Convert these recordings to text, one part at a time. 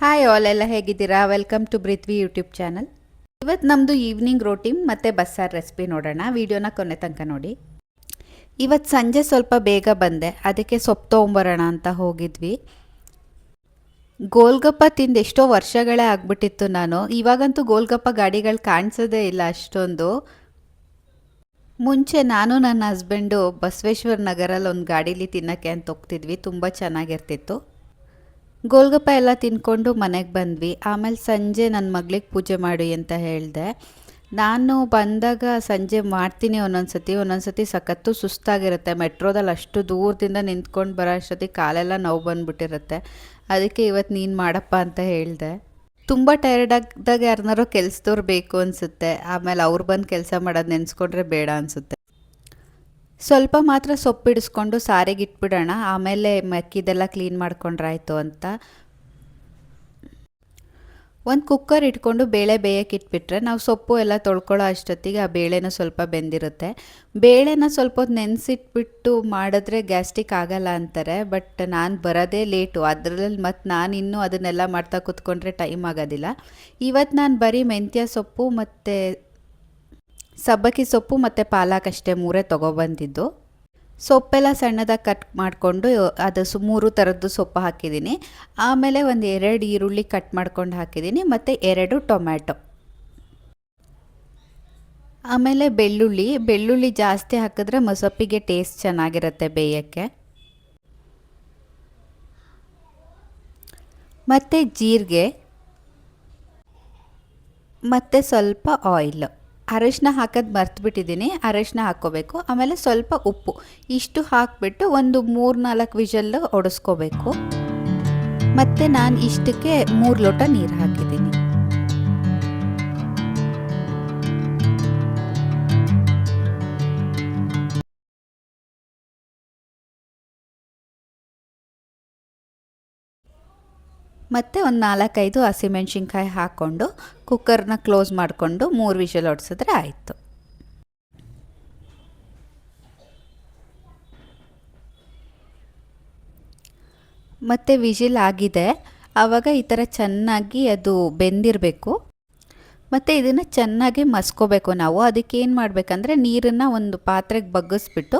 Hi all, ಎಲ್ಲ ಹೇಗಿದ್ದೀರಾ? Welcome to Prithvi YouTube channel. ಇವತ್ತು ನಮ್ಮದು ಈವ್ನಿಂಗ್ ರೋಟೀನ್ ಮತ್ತು ಬಸ್ಸಾರು ರೆಸಿಪಿ ನೋಡೋಣ. ವಿಡಿಯೋನ ಕೊನೆ ತನಕ ನೋಡಿ. ಇವತ್ತು ಸಂಜೆ ಸ್ವಲ್ಪ ಬೇಗ ಬಂದೆ, ಅದಕ್ಕೆ ಸೊಪ್ಪು ತೊಗೊಂಬರೋಣ ಅಂತ ಹೋಗಿದ್ವಿ. ಗೋಲ್ಗಪ್ಪ ತಿಂದು ಎಷ್ಟೋ ವರ್ಷಗಳೇ ಆಗ್ಬಿಟ್ಟಿತ್ತು. ಇವಾಗಂತೂ ಗೋಲ್ಗಪ್ಪ ಗಾಡಿಗಳು ಕಾಣಿಸೋದೇ ಇಲ್ಲ ಅಷ್ಟೊಂದು. ಮುಂಚೆ ನಾನು ನನ್ನ ಹಸ್ಬೆಂಡು ಬಸವೇಶ್ವರ ನಗರಲ್ಲಿ ಒಂದು ಗಾಡೀಲಿ ತಿನ್ನೋಕ್ಕೆ ಅಂತ ಹೋಗ್ತಿದ್ವಿ. ತುಂಬ ಚೆನ್ನಾಗಿರ್ತಿತ್ತು. ಗೋಲ್ಗಪ್ಪ ಎಲ್ಲ ತಿನ್ಕೊಂಡು ಮನೆಗೆ ಬಂದ್ವಿ. ಆಮೇಲೆ ಸಂಜೆ ನನ್ನ ಮಗಳಿಗೆ ಪೂಜೆ ಮಾಡಿ ಅಂತ ಹೇಳಿದೆ. ನಾನು ಬಂದಾಗ ಸಂಜೆ ಮಾಡ್ತೀನಿ ಒಂದೊಂದು ಸತಿ ಸಖತ್ತು ಸುಸ್ತಾಗಿರುತ್ತೆ. ಮೆಟ್ರೋದಲ್ಲಿ ಅಷ್ಟು ದೂರದಿಂದ ನಿಂತ್ಕೊಂಡು ಬರೋ ಅಷ್ಟೊತ್ತಿಗೆ ಕಾಲೆಲ್ಲ ನೋವು ಬಂದುಬಿಟ್ಟಿರುತ್ತೆ. ಅದಕ್ಕೆ ಇವತ್ತು ನೀನು ಮಾಡಪ್ಪ ಅಂತ ಹೇಳಿದೆ. ತುಂಬ ಟೈರ್ಡ್ ಆಗಿದಾಗ ಯಾರನ್ನಾರೋ ಕೆಲಸದವ್ರು ಬೇಕು ಅನಿಸುತ್ತೆ. ಆಮೇಲೆ ಅವ್ರು ಬಂದು ಕೆಲಸ ಮಾಡೋದು ನೆನೆಸ್ಕೊಂಡ್ರೆ ಬೇಡ ಅನಿಸುತ್ತೆ. ಸ್ವಲ್ಪ ಮಾತ್ರ ಸೊಪ್ಪು ಬಿಡಿಸ್ಕೊಂಡು ಸಾರಿಗೆ ಇಟ್ಬಿಡೋಣ, ಆಮೇಲೆ ಮೆಕ್ಕಿದೆಲ್ಲ ಕ್ಲೀನ್ ಮಾಡ್ಕೊಂಡ್ರಾಯ್ತು ಅಂತ. ಒಂದು ಕುಕ್ಕರ್ ಇಟ್ಕೊಂಡು ಬೇಳೆ ಬೇಯಕ್ಕೆ ಇಟ್ಬಿಟ್ರೆ ನಾವು ಸೊಪ್ಪು ಎಲ್ಲ ತೊಳ್ಕೊಳ್ಳೋ ಅಷ್ಟೊತ್ತಿಗೆ ಆ ಬೇಳೆನೂ ಸ್ವಲ್ಪ ಬೆಂದಿರುತ್ತೆ. ಬೇಳೆನ ಸ್ವಲ್ಪ ಹೊತ್ತು ನೆನೆಸಿಟ್ಬಿಟ್ಟು ಮಾಡಿದ್ರೆ ಗ್ಯಾಸ್ಟ್ರಿಕ್ ಆಗಲ್ಲ ಅಂತಾರೆ. ಬಟ್ ನಾನು ಬರೋದೇ ಲೇಟು, ಅದರಲ್ಲಿ ಮತ್ತು ನಾನು ಇನ್ನೂ ಅದನ್ನೆಲ್ಲ ಮಾಡ್ತಾ ಕೂತ್ಕೊಂಡ್ರೆ ಟೈಮ್ ಆಗೋದಿಲ್ಲ. ಇವತ್ತು ನಾನು ಬರೀ ಮೆಂತ್ಯ ಸೊಪ್ಪು ಮತ್ತು ಸಬ್ಬಕ್ಕಿ ಸೊಪ್ಪು ಮತ್ತು ಪಾಲಕ್ ಅಷ್ಟೇ ಮೂರೇ ತೊಗೊಬಂದಿದ್ದು. ಸೊಪ್ಪೆಲ್ಲ ಸಣ್ಣದಾಗಿ ಕಟ್ ಮಾಡಿಕೊಂಡು ಅದು 3 ಥರದ್ದು ಸೊಪ್ಪು ಹಾಕಿದ್ದೀನಿ. ಆಮೇಲೆ ಒಂದು 2 ಈರುಳ್ಳಿ ಕಟ್ ಮಾಡ್ಕೊಂಡು ಹಾಕಿದ್ದೀನಿ ಮತ್ತು 2 ಟೊಮ್ಯಾಟೊ. ಆಮೇಲೆ ಬೆಳ್ಳುಳ್ಳಿ ಜಾಸ್ತಿ ಹಾಕಿದ್ರೆ ಸೊಪ್ಪಿಗೆ ಟೇಸ್ಟ್ ಚೆನ್ನಾಗಿರುತ್ತೆ ಬೇಯೋಕ್ಕೆ. ಮತ್ತು ಜೀರಿಗೆ ಮತ್ತು ಸ್ವಲ್ಪ ಆಯಿಲ್. ಅರಶಿನ ಹಾಕೋದು ಮರ್ತುಬಿಟ್ಟಿದ್ದೀನಿ, ಅರಶಿನ ಹಾಕ್ಕೋಬೇಕು. ಆಮೇಲೆ ಸ್ವಲ್ಪ ಉಪ್ಪು, ಇಷ್ಟು ಹಾಕಿಬಿಟ್ಟು ಒಂದು 3-4 ವಿಷಲ್ಲು ಹೊಡೆಸ್ಕೋಬೇಕು. ಮತ್ತು ನಾನು ಇಷ್ಟಕ್ಕೆ 3 ಲೋಟ ನೀರು ಹಾಕಿದ್ದೀನಿ. ಮತ್ತು ಒಂದು 4-5 ಹಸಿಮೆಣ್ಸಿನ್ಕಾಯಿ ಹಾಕ್ಕೊಂಡು ಕುಕ್ಕರ್ನ ಕ್ಲೋಸ್ ಮಾಡಿಕೊಂಡು 3 ವಿಷಲ್ ಹೊಡ್ಸಿದ್ರೆ ಆಯಿತು. ಮತ್ತು ವಿಷಿಲ್ ಆಗಿದೆ. ಆವಾಗ ಈ ಥರ ಚೆನ್ನಾಗಿ ಅದು ಬೆಂದಿರಬೇಕು. ಮತ್ತು ಇದನ್ನು ಚೆನ್ನಾಗಿ ಮಸ್ಕೋಬೇಕು ನಾವು. ಅದಕ್ಕೆ ಏನು ಮಾಡಬೇಕಂದ್ರೆ ನೀರನ್ನು ಒಂದು ಪಾತ್ರೆಗೆ ಬಗ್ಗಿಸ್ಬಿಟ್ಟು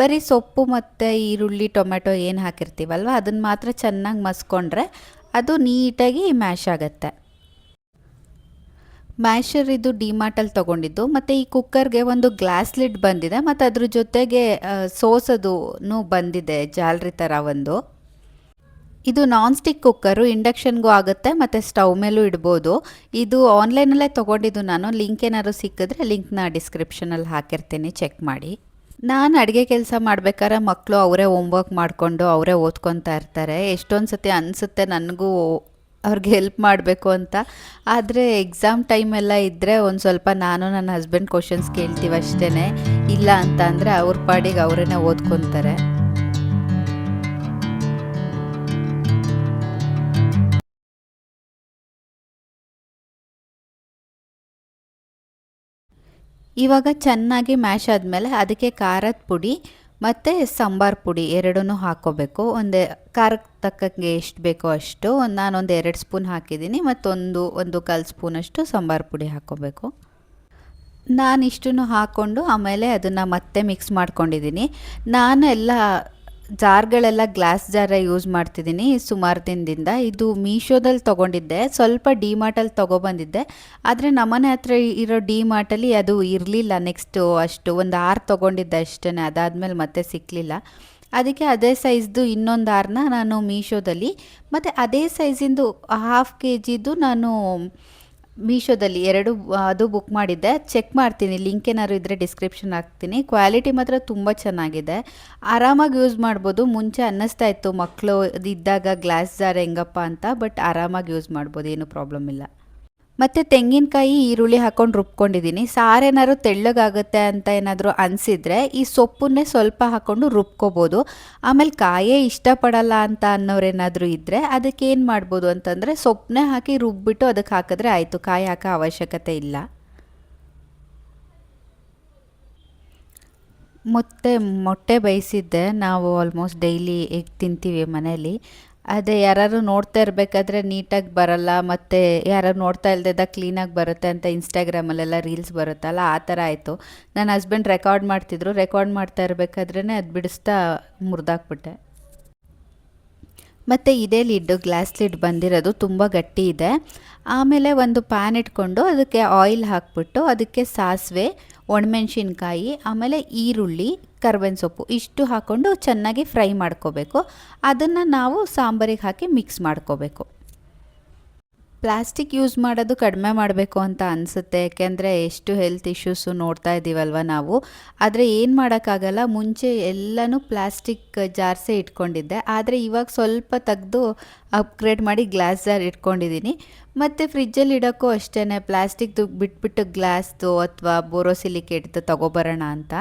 ಬರೀ ಸೊಪ್ಪು ಮತ್ತು ಈರುಳ್ಳಿ ಟೊಮೆಟೊ ಏನು ಹಾಕಿರ್ತೀವಲ್ವ ಅದನ್ನು ಮಾತ್ರ ಚೆನ್ನಾಗಿ ಮಸ್ಕೊಂಡ್ರೆ ಅದು ನೀಟಾಗಿ ಮ್ಯಾಶ್ ಆಗುತ್ತೆ. ಮ್ಯಾಶರ್ ಇದು ಡಿಮಾರ್ಟಲ್ಲಿ ತೊಗೊಂಡಿದ್ದು. ಮತ್ತು ಈ ಕುಕ್ಕರ್ಗೆ ಒಂದು ಗ್ಲಾಸ್ ಲಿಡ್ ಬಂದಿದೆ ಮತ್ತು ಅದ್ರ ಜೊತೆಗೆ ಸೋಸೋದು ಬಂದಿದೆ, ಜಾಲರಿ ಥರ ಒಂದು. ಇದು ನಾನ್ ಸ್ಟಿಕ್ ಕುಕ್ಕರು, ಇಂಡಕ್ಷನ್ಗೂ ಆಗುತ್ತೆ ಮತ್ತು ಸ್ಟವ್ ಮೇಲೂ ಇಡ್ಬೋದು. ಇದು ಆನ್ಲೈನಲ್ಲೇ ತೊಗೊಂಡಿದ್ದು ನಾನು. ಲಿಂಕ್ ಏನಾದ್ರು ಸಿಕ್ಕಿದ್ರೆ ಲಿಂಕ್ನ ಡಿಸ್ಕ್ರಿಪ್ಷನಲ್ಲಿ ಹಾಕಿರ್ತೀನಿ, ಚೆಕ್ ಮಾಡಿ. ನಾನು ಅಡುಗೆ ಕೆಲಸ ಮಾಡ್ಬೇಕಾದ್ರೆ ಮಕ್ಕಳು ಅವರೇ ಹೋಮ್ವರ್ಕ್ ಮಾಡಿಕೊಂಡು ಅವರೇ ಓದ್ಕೊತಾ ಇರ್ತಾರೆ. ಎಷ್ಟೊಂದು ಸತಿ ಅನಿಸುತ್ತೆ ನನಗೂ ಅವ್ರಿಗೆ ಹೆಲ್ಪ್ ಮಾಡಬೇಕು ಅಂತ. ಆದರೆ ಎಕ್ಸಾಮ್ ಟೈಮೆಲ್ಲ ಇದ್ದರೆ ಒಂದು ಸ್ವಲ್ಪ ನಾನು ನನ್ನ ಹಸ್ಬೆಂಡ್ ಕ್ವಶನ್ಸ್ ಕೇಳ್ತೀವಿ ಅಷ್ಟೇ. ಇಲ್ಲ ಅಂತ ಅಂದರೆ ಅವ್ರ ಪಾಡಿಗೆ ಅವರೇ ಓದ್ಕೊತಾರೆ. ಇವಾಗ ಚೆನ್ನಾಗಿ ಮ್ಯಾಶ್ ಆದಮೇಲೆ ಅದಕ್ಕೆ ಖಾರದ ಪುಡಿ ಮತ್ತು ಸಾಂಬಾರು ಪುಡಿ ಎರಡನ್ನೂ ಹಾಕ್ಕೋಬೇಕು. ಖಾರಕ್ಕೆ ತಕ್ಕಂಗೆ ಎಷ್ಟು ಬೇಕೋ ಅಷ್ಟು. ನಾನೊಂದು 2 ಸ್ಪೂನ್ ಹಾಕಿದ್ದೀನಿ ಮತ್ತು ಒಂದು 1/4 ಸ್ಪೂನಷ್ಟು ಸಾಂಬಾರು ಪುಡಿ ಹಾಕ್ಕೋಬೇಕು. ನಾನಿಷ್ಟನ್ನು ಹಾಕ್ಕೊಂಡು ಆಮೇಲೆ ಅದನ್ನು ಮತ್ತೆ ಮಿಕ್ಸ್ ಮಾಡ್ಕೊಂಡಿದ್ದೀನಿ. ನಾನು ಎಲ್ಲ ಜಾರ್ಗಳೆಲ್ಲ ಗ್ಲಾಸ್ ಜಾರೇ ಯೂಸ್ ಮಾಡ್ತಿದ್ದೀನಿ ಸುಮಾರು ದಿನದಿಂದ. ಇದು ಮೀಶೋದಲ್ಲಿ ತೊಗೊಂಡಿದ್ದೆ, ಸ್ವಲ್ಪ ಡಿಮಾರ್ಟಲ್ಲಿ ತೊಗೊಬಂದಿದ್ದೆ. ಆದರೆ ನಮ್ಮನೆ ಹತ್ರ ಇರೋ ಡಿಮಾರ್ಟಲ್ಲಿ ಅದು ಇರಲಿಲ್ಲ. ನೆಕ್ಸ್ಟು ಅಷ್ಟು ಒಂದು 6 ತೊಗೊಂಡಿದ್ದೆ ಅಷ್ಟೇ. ಅದಾದಮೇಲೆ ಮತ್ತೆ ಸಿಕ್ಕಲಿಲ್ಲ. ಅದಕ್ಕೆ ಅದೇ ಸೈಜ್ದು ಇನ್ನೊಂದು 6ನ ನಾನು ಮೀಶೋದಲ್ಲಿ ಮತ್ತು ಅದೇ ಸೈಜಿಂದು 1/2 kgದು ನಾನು ಮೀಶೋದಲ್ಲಿ 2 ಅದು ಬುಕ್ ಮಾಡಿದ್ದೆ. ಚೆಕ್ ಮಾಡ್ತೀನಿ, ಲಿಂಕ್ ಏನಾದ್ರು ಇದ್ದರೆ ಡಿಸ್ಕ್ರಿಪ್ಷನ್ ಹಾಕ್ತೀನಿ. ಕ್ವಾಲಿಟಿ ಮಾತ್ರ ತುಂಬ ಚೆನ್ನಾಗಿದೆ, ಆರಾಮಾಗಿ ಯೂಸ್ ಮಾಡ್ಬೋದು. ಮುಂಚೆ ಅನ್ನಿಸ್ತಾ ಇತ್ತು ಮಕ್ಕಳು ಇದ್ದಾಗ ಗ್ಲಾಸ್ ಜಾರ್ ಹೆಂಗಪ್ಪ ಅಂತ, ಬಟ್ ಆರಾಮಾಗಿ ಯೂಸ್ ಮಾಡ್ಬೋದು, ಏನೂ ಪ್ರಾಬ್ಲಮ್ ಇಲ್ಲ. ಮತ್ತು ತೆಂಗಿನಕಾಯಿ ಈರುಳ್ಳಿ ಹಾಕ್ಕೊಂಡು ರುಬ್ಕೊಂಡಿದ್ದೀನಿ. ಸಾರೇನಾದ್ರು ತೆಳ್ಳಗಾಗುತ್ತೆ ಅಂತ ಏನಾದರೂ ಅನಿಸಿದರೆ ಈ ಸೊಪ್ಪನ್ನೇ ಸ್ವಲ್ಪ ಹಾಕ್ಕೊಂಡು ರುಬ್ಕೋಬೋದು. ಆಮೇಲೆ ಕಾಯೇ ಇಷ್ಟಪಡಲ್ಲ ಅಂತ ಅನ್ನೋರೇನಾದರೂ ಇದ್ದರೆ ಅದಕ್ಕೆ ಏನು ಮಾಡ್ಬೋದು ಅಂತಂದರೆ ಸೊಪ್ಪನ್ನೇ ಹಾಕಿ ರುಬ್ಬಿಟ್ಟು ಅದಕ್ಕೆ ಹಾಕಿದ್ರೆ ಆಯಿತು, ಕಾಯಿ ಹಾಕೋ ಅವಶ್ಯಕತೆ ಇಲ್ಲ. ಮತ್ತು ಮೊಟ್ಟೆ ಬೇಯಿಸಿದ್ದೆ. ನಾವು ಆಲ್ಮೋಸ್ಟ್ ಡೈಲಿ ಎಗ್ ತಿಂತೀವಿ ಮನೇಲಿ. ಅದೇ ಯಾರಾದ್ರು ನೋಡ್ತಾ ಇರಬೇಕಾದ್ರೆ ನೀಟಾಗಿ ಬರಲ್ಲ, ಮತ್ತು ಯಾರು ನೋಡ್ತಾ ಇಲ್ದಿದ್ದಾಗ ಕ್ಲೀನಾಗಿ ಬರುತ್ತೆ ಅಂತ ಇನ್ಸ್ಟಾಗ್ರಾಮಲ್ಲೆಲ್ಲ ರೀಲ್ಸ್ ಬರುತ್ತಲ್ಲ, ಆ ಥರ ಆಯಿತು. ನನ್ನ ಹಸ್ಬೆಂಡ್ ರೆಕಾರ್ಡ್ ಮಾಡ್ತಿದ್ರು, ರೆಕಾರ್ಡ್ ಮಾಡ್ತಾ ಇರಬೇಕಾದ್ರೇ ಅದು ಬಿಡಿಸ್ತಾ ಮುರಿದಾಕ್ಬಿಟ್ಟೆ. ಮತ್ತು ಇದೇ ಲಿಡ್ಡು, ಗ್ಲಾಸ್ ಲಿಡ್ ಬಂದಿರೋದು ತುಂಬ ಗಟ್ಟಿ ಇದೆ. ಆಮೇಲೆ ಒಂದು ಪ್ಯಾನ್ ಇಟ್ಕೊಂಡು ಅದಕ್ಕೆ ಆಯಿಲ್ ಹಾಕ್ಬಿಟ್ಟು ಅದಕ್ಕೆ ಸಾಸಿವೆ, ಒಣಮೆಣ್ಸಿನ್ಕಾಯಿ, ಆಮೇಲೆ ಈರುಳ್ಳಿ, ಕರ್ಬೇವಿನ ಸೊಪ್ಪು ಇಷ್ಟು ಹಾಕ್ಕೊಂಡು ಚೆನ್ನಾಗಿ ಫ್ರೈ ಮಾಡ್ಕೋಬೇಕು. ಅದನ್ನು ನಾವು ಸಾಂಬಾರಿಗೆ ಹಾಕಿ ಮಿಕ್ಸ್ ಮಾಡ್ಕೋಬೇಕು. ಪ್ಲಾಸ್ಟಿಕ್ ಯೂಸ್ ಮಾಡೋದು ಕಡಿಮೆ ಮಾಡಬೇಕು ಅಂತ ಅನಿಸುತ್ತೆ, ಯಾಕೆಂದರೆ ಎಷ್ಟು ಹೆಲ್ತ್ ಇಶ್ಯೂಸು ನೋಡ್ತಾ ಇದ್ದೀವಲ್ವ ನಾವು. ಆದರೆ ಏನು ಮಾಡೋಕ್ಕಾಗಲ್ಲ, ಮುಂಚೆ ಎಲ್ಲನೂ ಪ್ಲಾಸ್ಟಿಕ್ ಜಾರ್ಸೇ ಇಟ್ಕೊಂಡಿದ್ದೆ, ಆದರೆ ಇವಾಗ ಸ್ವಲ್ಪ ತೆಗೆದು ಅಪ್ಗ್ರೇಡ್ ಮಾಡಿ ಗ್ಲಾಸ್ ಜಾರ್ ಇಟ್ಕೊಂಡಿದ್ದೀನಿ. ಮತ್ತು ಫ್ರಿಜ್ಜಲ್ಲಿ ಇಡೋಕ್ಕೂ ಅಷ್ಟೇ, ಪ್ಲಾಸ್ಟಿಕ್ದು ಬಿಟ್ಬಿಟ್ಟು ಗ್ಲಾಸ್ದು ಅಥವಾ ಬೋರೋಸಿಲಿಕೇಟ್ದು ತೊಗೊಬರೋಣ ಅಂತ.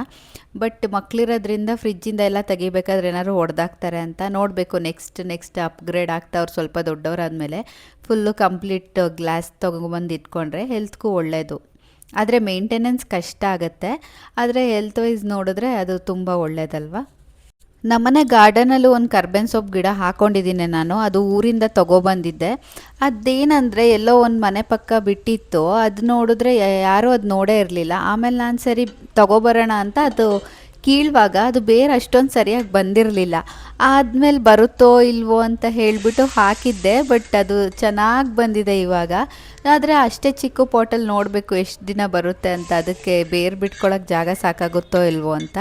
ಬಟ್ ಮಕ್ಕಳಿರೋದ್ರಿಂದ ಫ್ರಿಜ್ಜಿಂದ ಎಲ್ಲ ತೆಗಿಬೇಕಾದ್ರೆ ಏನಾದ್ರು ಹೊಡೆದಾಕ್ತಾರೆ ಅಂತ ನೋಡಬೇಕು. ನೆಕ್ಸ್ಟ್ ಅಪ್ಗ್ರೇಡ್ ಆಗ್ತಾ ಅವ್ರು ಸ್ವಲ್ಪ ದೊಡ್ಡವರಾದಮೇಲೆ ಫುಲ್ಲು ಕಂಪ್ಲೀಟ್ ಗ್ಲಾಸ್ ತೊಗೊಂಬಂದು ಇಟ್ಕೊಂಡ್ರೆ ಹೆಲ್ತ್ಗೂ ಒಳ್ಳೆಯದು. ಆದರೆ ಮೇಂಟೆನೆನ್ಸ್ ಕಷ್ಟ ಆಗುತ್ತೆ, ಆದರೆ ಹೆಲ್ತ್ ವೈಸ್ ನೋಡಿದ್ರೆ ಅದು ತುಂಬ ಒಳ್ಳೆಯದಲ್ವ. ನಮ್ಮನೆ ಗಾರ್ಡನಲ್ಲೂ ಒಂದು ಕರ್ಬೇವಿನ ಸೊಪ್ಪು ಗಿಡ ಹಾಕ್ಕೊಂಡಿದ್ದೀನಿ ನಾನು, ಅದು ಊರಿಂದ ತೊಗೊಬಂದಿದ್ದೆ. ಅದೇನಂದರೆ ಎಲ್ಲೋ ಒಂದು ಮನೆ ಪಕ್ಕ ಬಿಟ್ಟಿತ್ತು, ಅದು ನೋಡಿದ್ರೆ ಯಾರೂ ಅದು ನೋಡೇ ಇರಲಿಲ್ಲ. ಆಮೇಲೆ ನಾನು ಸರಿ ತೊಗೊಬರೋಣ ಅಂತ ಅದು ಕೀಳುವಾಗ ಅದು ಬೇರೆ ಅಷ್ಟೊಂದು ಸರಿಯಾಗಿ ಬಂದಿರಲಿಲ್ಲ. ಆದಮೇಲೆ ಬರುತ್ತೋ ಇಲ್ವೋ ಅಂತ ಹೇಳಿಬಿಟ್ಟು ಹಾಕಿದ್ದೆ, ಬಟ್ ಅದು ಚೆನ್ನಾಗಿ ಬಂದಿದೆ ಇವಾಗ. ಆದರೆ ಅಷ್ಟೇ ಚಿಕ್ಕ ಪಾಟಲ್ಲಿ ನೋಡಬೇಕು ಎಷ್ಟು ದಿನ ಬರುತ್ತೆ ಅಂತ, ಅದಕ್ಕೆ ಬೇರು ಬಿಟ್ಕೊಳ್ಳೋಕೆ ಜಾಗ ಸಾಕಾಗುತ್ತೋ ಇಲ್ವೋ ಅಂತ.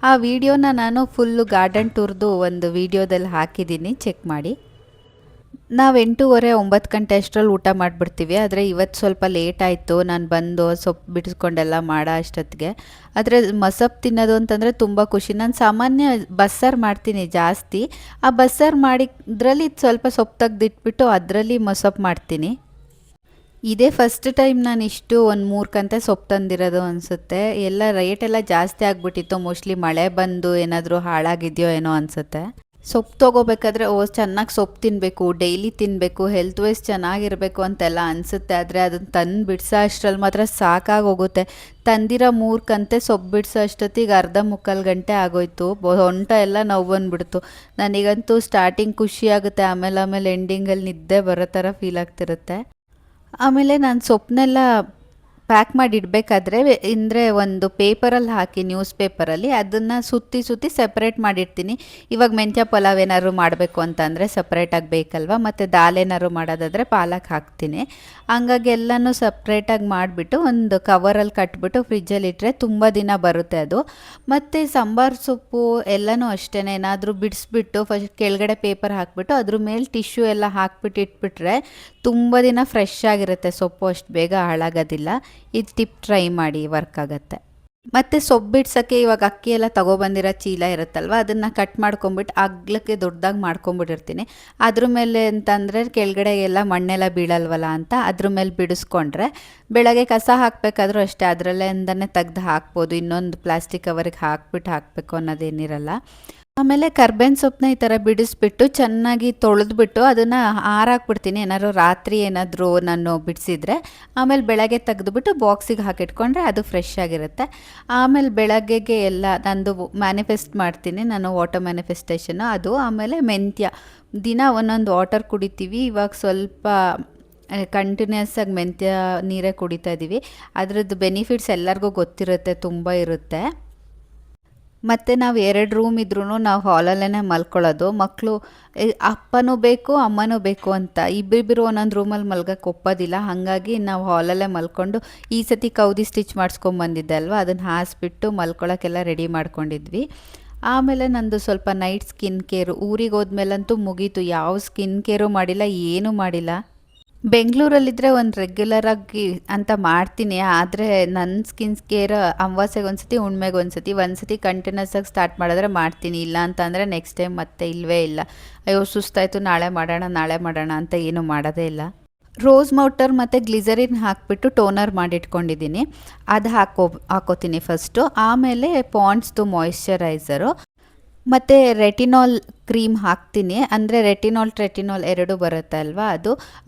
ಆ ವಿಡಿಯೋನ ನಾನು ಫುಲ್ಲು ಗಾರ್ಡನ್ ಟೂರ್ದು ಒಂದು ವಿಡಿಯೋದಲ್ಲಿ ಹಾಕಿದ್ದೀನಿ, ಚೆಕ್ ಮಾಡಿ. ನಾವು 8:30-9 ಗಂಟೆ ಅಷ್ಟರಲ್ಲಿ ಊಟ ಮಾಡಿಬಿಡ್ತೀವಿ. ಆದರೆ ಇವತ್ತು ಸ್ವಲ್ಪ ಲೇಟ್ ಆಯಿತು, ನಾನು ಬಂದು ಸೊಪ್ಪು ಬಿಡಿಸ್ಕೊಂಡೆಲ್ಲ ಮಾಡೋ ಅಷ್ಟೊತ್ತಿಗೆ. ಆದರೆ ಮಸೊಪ್ಪು ತಿನ್ನೋದು ಅಂತಂದರೆ ತುಂಬ ಖುಷಿ. ನಾನು ಸಾಮಾನ್ಯ ಬಸ್ಸಾರು ಮಾಡ್ತೀನಿ ಜಾಸ್ತಿ, ಆ ಬಸ್ಸಾರು ಮಾಡಿದ್ರಲ್ಲಿ ಸ್ವಲ್ಪ ಸೊಪ್ಪು ತೆಗ್ದಿಟ್ಬಿಟ್ಟು ಅದರಲ್ಲಿ ಮಸೊಪ್ಪು ಮಾಡ್ತೀನಿ. ಇದೇ ಫಸ್ಟ್ ಟೈಮ್ ನಾನು ಇಷ್ಟು ಒಂದು 3 ಕಂತೆ ಸೊಪ್ಪು ತಂದಿರೋದು ಅನಿಸುತ್ತೆ. ಎಲ್ಲ ರೇಟೆಲ್ಲ ಜಾಸ್ತಿ ಆಗಿಬಿಟ್ಟಿತ್ತು, ಮೋಸ್ಟ್ಲಿ ಮಳೆ ಬಂದು ಏನಾದರೂ ಹಾಳಾಗಿದೆಯೋ ಏನೋ ಅನಿಸುತ್ತೆ. ಸೊಪ್ಪು ತೊಗೋಬೇಕಾದ್ರೆ ಚೆನ್ನಾಗಿ ಸೊಪ್ಪು ತಿನ್ನಬೇಕು, ಡೈಲಿ ತಿನ್ನಬೇಕು, ಹೆಲ್ತ್ ವೈಸ್ ಚೆನ್ನಾಗಿರಬೇಕು ಅಂತೆಲ್ಲ ಅನಿಸುತ್ತೆ. ಆದರೆ ಅದನ್ನು ತಂದು ಬಿಡಿಸೋ ಅಷ್ಟರಲ್ಲಿ ಮಾತ್ರ ಸಾಕಾಗೋಗುತ್ತೆ. ತಂದಿರೋ 3 ಕಂತೆ ಸೊಪ್ಪು ಬಿಡಿಸೋ ಅಷ್ಟೊತ್ತಿಗೆ ಅರ್ಧ-ಮುಕ್ಕಾಲು ಗಂಟೆ ಆಗೋಯ್ತು. ಸೊಂಟ ಎಲ್ಲ ನೋವು ಬಂದುಬಿಡ್ತು. ನನಗಂತೂ ಸ್ಟಾರ್ಟಿಂಗ್ ಖುಷಿ ಆಗುತ್ತೆ, ಆಮೇಲೆ ಎಂಡಿಂಗಲ್ಲಿ ನಿದ್ದೆ ಬರೋ ಥರ ಫೀಲ್ ಆಗ್ತಿರುತ್ತೆ. ಆಮೇಲೆ ನಾನು ಸೊಪ್ಪನ್ನೆಲ್ಲ ಪ್ಯಾಕ್ ಮಾಡಿ ಇಡಬೇಕಾದ್ರೆ ಅಂದರೆ ಒಂದು ಪೇಪರಲ್ಲಿ ಹಾಕಿ, ನ್ಯೂಸ್ ಪೇಪರಲ್ಲಿ ಅದನ್ನು ಸುತ್ತಿ ಸಪ್ರೇಟ್ ಮಾಡಿರ್ತೀನಿ. ಇವಾಗ ಮೆಂತ್ಯ ಪಲಾವ್ ಏನಾದ್ರು ಮಾಡಬೇಕು ಅಂತಂದರೆ ಸಪ್ರೇಟಾಗಿ ಬೇಕಲ್ವ, ಮತ್ತು ದಾಲ್ ಏನಾದ್ರು ಮಾಡೋದಾದರೆ ಪಾಲಕ್ ಹಾಕ್ತೀನಿ. ಹಂಗಾಗಿ ಎಲ್ಲನೂ ಸಪ್ರೇಟಾಗಿ ಮಾಡಿಬಿಟ್ಟು ಒಂದು ಕವರಲ್ಲಿ ಕಟ್ಬಿಟ್ಟು ಫ್ರಿಜ್ಜಲ್ಲಿ ಇಟ್ಟರೆ ತುಂಬ ದಿನ ಬರುತ್ತೆ ಅದು. ಮತ್ತು ಸಾಂಬಾರು ಸೊಪ್ಪು ಎಲ್ಲನೂ ಅಷ್ಟೇ, ಏನಾದರೂ ಬಿಡಿಸ್ಬಿಟ್ಟು ಫಸ್ಟ್ ಕೆಳಗಡೆ ಪೇಪರ್ ಹಾಕಿಬಿಟ್ಟು ಅದ್ರ ಮೇಲೆ ಟಿಶ್ಯೂ ಎಲ್ಲ ಹಾಕ್ಬಿಟ್ಟು ಇಟ್ಬಿಟ್ರೆ ತುಂಬ ದಿನ ಫ್ರೆಶ್ ಆಗಿರುತ್ತೆ ಸೊಪ್ಪು, ಅಷ್ಟು ಬೇಗ ಹಾಳಾಗೋದಿಲ್ಲ. ಇದು ಟಿಪ್ ಟ್ರೈ ಮಾಡಿ, ವರ್ಕ್ ಆಗುತ್ತೆ. ಮತ್ತು ಸೊಪ್ಪು ಬಿಡ್ಸೋಕ್ಕೆ ಇವಾಗ ಅಕ್ಕಿ ಎಲ್ಲ ತೊಗೊಬಂದಿರೋ ಚೀಲ ಇರುತ್ತಲ್ವ, ಅದನ್ನು ಕಟ್ ಮಾಡ್ಕೊಂಬಿಟ್ಟು ಅಗ್ಲಕ್ಕೆ ದೊಡ್ಡದಾಗಿ ಮಾಡ್ಕೊಂಬಿಟ್ಟಿರ್ತೀನಿ. ಅದ್ರ ಮೇಲೆ ಅಂತಂದರೆ ಕೆಳಗಡೆ ಎಲ್ಲ ಮಣ್ಣೆಲ್ಲ ಬೀಳಲ್ವಲ್ಲ ಅಂತ ಅದ್ರ ಮೇಲೆ ಬಿಡಿಸ್ಕೊಂಡ್ರೆ ಬೆಳಗ್ಗೆ ಕಸ ಹಾಕಬೇಕಾದ್ರೂ ಅಷ್ಟೇ ಅದರಲ್ಲೇ ಇಂದನೇ ತೆಗ್ದು ಹಾಕ್ಬೋದು. ಇನ್ನೊಂದು ಪ್ಲಾಸ್ಟಿಕ್ ಕವರಿಗೆ ಹಾಕಬೇಕು ಅನ್ನೋದೇನಿರಲ್ಲ. ಆಮೇಲೆ ಕರ್ಬೇವಿನ ಸೊಪ್ಪನ್ನ ಈ ಥರ ಬಿಡಿಸ್ಬಿಟ್ಟು ಚೆನ್ನಾಗಿ ತೊಳೆದ್ಬಿಟ್ಟು ಅದನ್ನು ಆರಾಕ್ಬಿಡ್ತೀನಿ, ಏನಾದ್ರು ರಾತ್ರಿ ಏನಾದರೂ ನಾನು ಬಿಡಿಸಿದ್ರೆ. ಆಮೇಲೆ ಬೆಳಗ್ಗೆ ತೆಗೆದುಬಿಟ್ಟು ಬಾಕ್ಸಿಗೆ ಹಾಕಿಟ್ಕೊಂಡ್ರೆ ಅದು ಫ್ರೆಶ್ ಆಗಿರುತ್ತೆ. ಆಮೇಲೆ ಬೆಳಗ್ಗೆಗೆ ಎಲ್ಲ ನಂದು ಮ್ಯಾನಿಫೆಸ್ಟ್ ಮಾಡ್ತೀನಿ ನಾನು, ವಾಟರ್ ಮ್ಯಾನಿಫೆಸ್ಟೇಷನ್ನು ಅದು. ಆಮೇಲೆ ಮೆಂತ್ಯ ದಿನ ಒಂದೊಂದು ವಾಟರ್ ಕುಡಿತೀವಿ. ಇವಾಗ ಸ್ವಲ್ಪ ಕಂಟಿನ್ಯೂಸ್ ಆಗಿ ಮೆಂತ್ಯ ನೀರೇ ಕುಡಿತಾ ಇದ್ದೀವಿ. ಅದರದ್ದು ಬೆನಿಫಿಟ್ಸ್ ಎಲ್ಲರಿಗೂ ಗೊತ್ತಿರುತ್ತೆ, ತುಂಬ ಇರುತ್ತೆ. ಮತ್ತು ನಾವು 2 ರೂಮ್ ಇದ್ರೂ ನಾವು ಹಾಲಲ್ಲೇ ಮಲ್ಕೊಳ್ಳೋದು. ಮಕ್ಕಳು ಅಪ್ಪನೂ ಬೇಕು ಅಮ್ಮನೂ ಬೇಕು ಅಂತ ಇಬ್ಬಿಬ್ಬರು ಒಂದೊಂದು ರೂಮಲ್ಲಿ ಮಲ್ಗಕ್ಕೆ ಒಪ್ಪೋದಿಲ್ಲ. ಹಾಗಾಗಿ ನಾವು ಹಾಲಲ್ಲೇ ಮಲ್ಕೊಂಡು, ಈ ಸತಿ ಕೌದಿ ಸ್ಟಿಚ್ ಮಾಡಿಸ್ಕೊಂಬಂದಿದ್ದೆ ಅಲ್ವ, ಅದನ್ನು ಹಾಸಿಬಿಟ್ಟು ಮಲ್ಕೊಳ್ಳೋಕ್ಕೆಲ್ಲ ರೆಡಿ ಮಾಡ್ಕೊಂಡಿದ್ವಿ. ಆಮೇಲೆ ನಂದು ಸ್ವಲ್ಪ ನೈಟ್ ಸ್ಕಿನ್ ಕೇರು, ಊರಿಗೆ ಹೋದ್ಮೇಲಂತೂ ಮುಗೀತು, ಯಾವ ಸ್ಕಿನ್ ಕೇರು ಮಾಡಿಲ್ಲ, ಏನೂ ಮಾಡಿಲ್ಲ. ಬೆಂಗಳೂರಲ್ಲಿದ್ದರೆ ಒಂದು ರೆಗ್ಯುಲರಾಗಿ ಅಂತ ಮಾಡ್ತೀನಿ, ಆದರೆ ನನ್ನ ಸ್ಕಿನ್ ಕೇರ್ ಅಮಾವಾಸ್ಯೆಗೆ ಒಂದ್ಸತಿ, ಹುಣ್ಮೆಗೆ ಒಂದ್ಸತಿ ಕಂಟಿನ್ಯೂಸ್ ಆಗಿ ಸ್ಟಾರ್ಟ್ ಮಾಡಿದ್ರೆ ಮಾಡ್ತೀನಿ. ಇಲ್ಲ ಅಂತಂದರೆ ನೆಕ್ಸ್ಟ್ ಟೈಮ್ ಮತ್ತೆ ಇಲ್ಲವೇ ಇಲ್ಲ. ಅಯ್ಯೋ ಸುಸ್ತಾಯಿತು, ನಾಳೆ ಮಾಡೋಣ ಅಂತ ಏನೂ ಮಾಡೋದೇ ಇಲ್ಲ. ರೋಸ್ ವಾಟರ್ ಮತ್ತು ಗ್ಲಿಸರಿನ್ ಹಾಕಿಬಿಟ್ಟು ಟೋನರ್ ಮಾಡಿಟ್ಕೊಂಡಿದ್ದೀನಿ, ಅದು ಹಾಕೋತೀನಿ ಫಸ್ಟು. ಆಮೇಲೆ ಪಾಂಡ್ಸ್ದು ಮಾಯಿಶ್ಚರೈಸರು ಮತ್ತು ರೆಟಿನಾಲ್ ಕ್ರೀಮ್ ಹಾಕ್ತೀನಿ. ಅಂದರೆ ಟ್ರೆಟಿನಾಲ್ ಎರಡು ಬರುತ್ತೆ ಅಲ್ವಾ,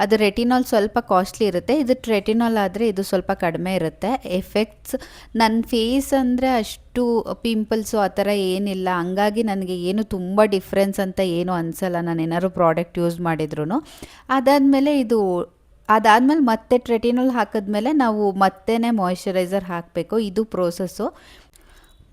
ಅದು ರೆಟಿನಾಲ್ ಸ್ವಲ್ಪ ಕಾಸ್ಟ್ಲಿ ಇರುತ್ತೆ. ಇದು ಟ್ರೆಟಿನಾಲ್ ಆದರೆ ಇದು ಸ್ವಲ್ಪ ಕಡಿಮೆ ಇರುತ್ತೆ. ಎಫೆಕ್ಟ್ಸ್ ನನ್ನ ಫೇಸ್ ಅಂದರೆ ಅಷ್ಟು ಪಿಂಪಲ್ಸು ಆ ಥರ ಏನಿಲ್ಲ, ಹಂಗಾಗಿ ನನಗೆ ಏನು ತುಂಬ ಡಿಫ್ರೆನ್ಸ್ ಅಂತ ಏನೂ ಅನಿಸಲ್ಲ ನಾನು ಏನಾದ್ರು ಪ್ರಾಡಕ್ಟ್ ಯೂಸ್ ಮಾಡಿದ್ರು. ಅದಾದಮೇಲೆ ಮತ್ತೆ ಟ್ರೆಟಿನಾಲ್ ಹಾಕಿದ್ಮೇಲೆ ನಾವು ಮತ್ತೆ ಮಾಯ್ಶ್ಚರೈಸರ್ ಹಾಕಬೇಕು. ಇದು ಪ್ರೋಸೆಸ್ಸು.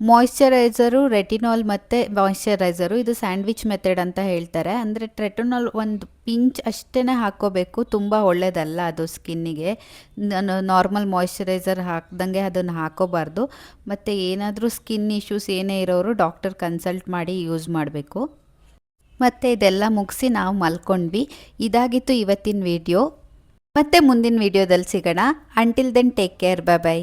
ಮಾಯ್ಶ್ಚರೈಸರು, ರೆಟಿನಾಲ್ ಮತ್ತು ಮಾಯ್ಶ್ಚರೈಸರು ಇದು ಸ್ಯಾಂಡ್ವಿಚ್ ಮೆಥಡ್ ಅಂತ ಹೇಳ್ತಾರೆ. ಅಂದರೆ ಟ್ರೆಟಿನಾಲ್ ಒಂದು ಪಿಂಚ್ ಅಷ್ಟೇ ಹಾಕ್ಕೋಬೇಕು, ತುಂಬ ಒಳ್ಳೆಯದಲ್ಲ ಅದು ಸ್ಕಿನ್ನಿಗೆ. ನಾರ್ಮಲ್ ಮಾಯ್ಶ್ಚರೈಸರ್ ಹಾಕ್ದಂಗೆ ಅದನ್ನು ಹಾಕೋಬಾರ್ದು. ಮತ್ತು ಏನಾದರೂ ಸ್ಕಿನ್ ಇಶ್ಯೂಸ್ ಏನೇ ಇರೋರು ಡಾಕ್ಟರ್ ಕನ್ಸಲ್ಟ್ ಮಾಡಿ ಯೂಸ್ ಮಾಡಬೇಕು. ಮತ್ತು ಇದೆಲ್ಲ ಮುಗಿಸಿ ನಾವು ಮಲ್ಕೊಂಡ್ವಿ. ಇದಾಗಿತ್ತು ಇವತ್ತಿನ ವಿಡಿಯೋ. ಮತ್ತೆ ಮುಂದಿನ ವಿಡಿಯೋದಲ್ಲಿ ಸಿಗೋಣ. Until then take care, bye by.